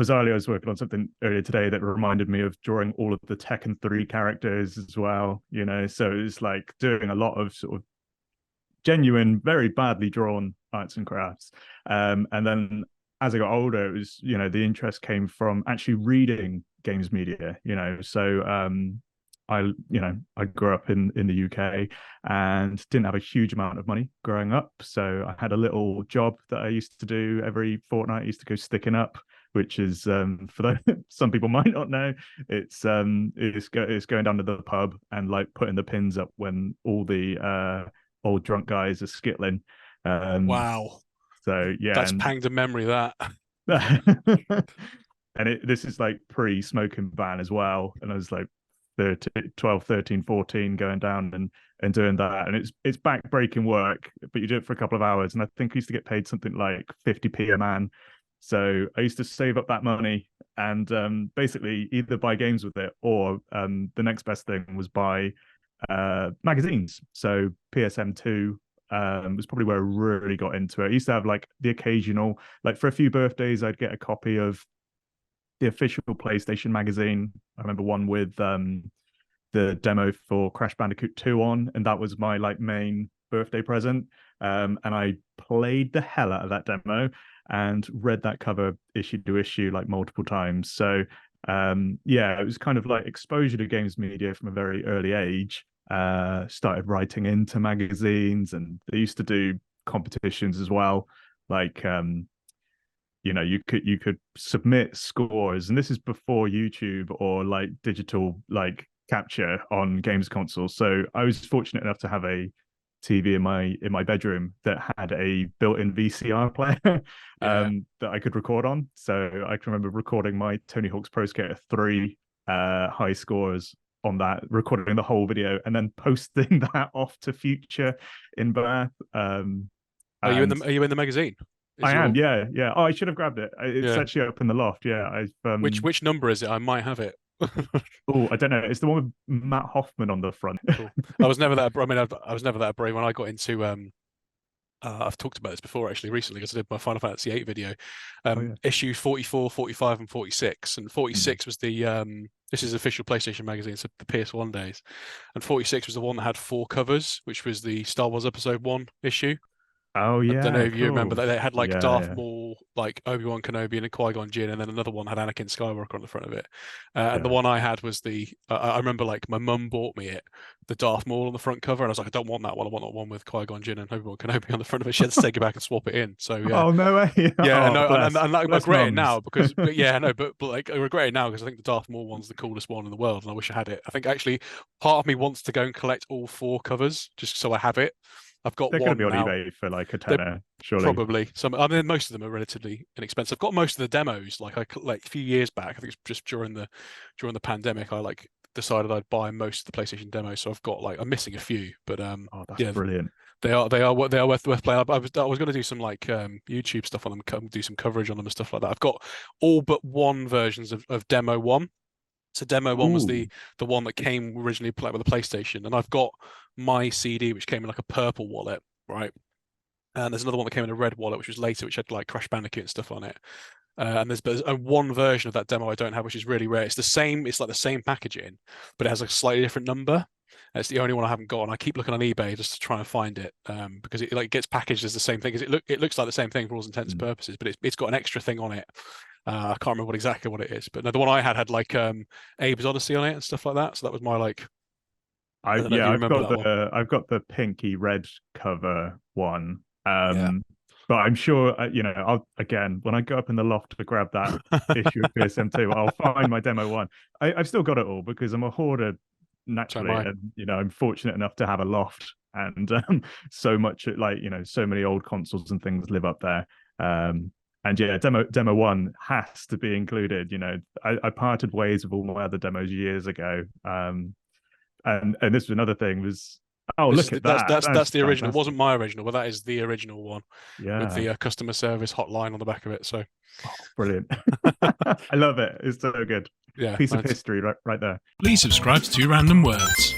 bizarrely, I was working on something earlier today that reminded me of drawing all of the Tekken 3 characters as well, so it's like doing a lot of sort of genuine, very badly drawn arts and crafts. And then as I got older, it was, the interest came from actually reading games media, so I grew up in the UK and didn't have a huge amount of money growing up. So I had a little job that I used to do every fortnight. I used to go sticking up, which is for those, some people might not know, it's going down to the pub and like putting the pins up when all the old drunk guys are skittling. Wow. So yeah, That's panged a memory, that. and this is like pre-smoking ban as well, and I was like 12, 13, 14 going down and doing that, and it's back-breaking work, but you do it for a couple of hours, and I think I used to get paid something like 50p a man. So I used to save up that money and basically either buy games with it, or the next best thing was buy magazines. So PSM2 was probably where I really got into it. I used to have like the occasional, like for a few birthdays, I'd get a copy of the official PlayStation magazine. I remember one with the demo for Crash Bandicoot 2 on, and that was my like main birthday present. And I played the hell out of that demo and read that cover issue to issue like multiple times. So it was kind of like exposure to games media from a very early age. Started writing into magazines, and they used to do competitions as well. Like you could submit scores, and this is before YouTube or like digital like capture on games consoles. So I was fortunate enough to have a TV in my bedroom that had a built-in VCR player that I could record on. So I can remember recording my Tony Hawk's Pro Skater 3 high scores on that, recording the whole video, and then posting that off to Future in Bath. Are you in the magazine? I am, yeah. Oh, I should have grabbed it. It's Yeah. actually up in the loft. Yeah, I've Which number is it? I might have it. oh, I don't know. It's the one with Matt Hoffman on the front. Cool. I was never that. I mean, I was never that brave when I got into. I've talked about this before actually recently because I did my Final Fantasy VIII video. Oh yeah. Issues 44, 45, and 46. And 46 was the this is official PlayStation magazine, so the PS1 days. And 46 was the one that had 4 covers, which was the Star Wars Episode 1 issue. Oh I don't know yeah, if you remember cool. that they had like Darth Yeah, Maul, like Obi-Wan Kenobi, and Qui-Gon Jinn, and then another one had Anakin Skywalker on the front of it. And the yeah. one I had was I remember like my mum bought me it, the Darth Maul on the front cover, and I was like, I don't want that one. I want that one with Qui-Gon Jinn and Obi-Wan Kenobi on the front of it. She had to take it back and swap it in. So yeah, Oh no way. yeah, Oh, no, bless, and like, I bless regret it now mums. because, but yeah, no, but like I regret it now because I think the Darth Maul one's the coolest one in the world, and I wish I had it. I think actually part of me wants to go and collect all 4 covers just so I have it. I've got They're going to be one on now. eBay for like a They're tenner, surely. probably some. I mean, most of them are relatively inexpensive. I've got most of the demos. Like like a few years back, I think it's just during the pandemic, I like decided I'd buy most of the PlayStation demos. So I've got like I'm missing a few, but Oh, that's yeah, brilliant. they are worth playing. I was going to do some like YouTube stuff on them, do some coverage on them and stuff like that. I've got all but one versions of demo one. So demo one was Ooh. the one that came originally with the PlayStation, and I've got my CD which came in like a purple wallet, right? And there's another one that came in a red wallet, which was later, which had like Crash Bandicoot and stuff on it. And there's a one version of that demo I don't have, which is really rare. It's the same. It's like the same packaging, but it has a slightly different number. It's the only one I haven't got, and I keep looking on eBay just to try and find it because it like gets packaged as the same thing. Because it looks like the same thing for all intents and purposes, but it's got an extra thing on it. I can't remember exactly what it is, but no, the one I had like Abe's Odyssey on it and stuff like that. So that was my like. I don't know if you remember that one. I've got the pinky red cover one. Yeah. But I'm sure I'll again when I go up in the loft to grab that issue of PSM2, I'll find my demo one. I've still got it all because I'm a hoarder So am naturally, I. and I'm fortunate enough to have a loft, and so much like so many old consoles and things live up there. And yeah, demo one has to be included. I parted ways with all my other demos years ago. And this was another thing was, oh, look at that. That's That's the original. It wasn't fantastic. my original, but that is the original one with Yeah. the customer service hotline on the back of it. So Oh, brilliant. I love it. It's so good. yeah, Piece of man. history right there. Please subscribe to Two Random Words.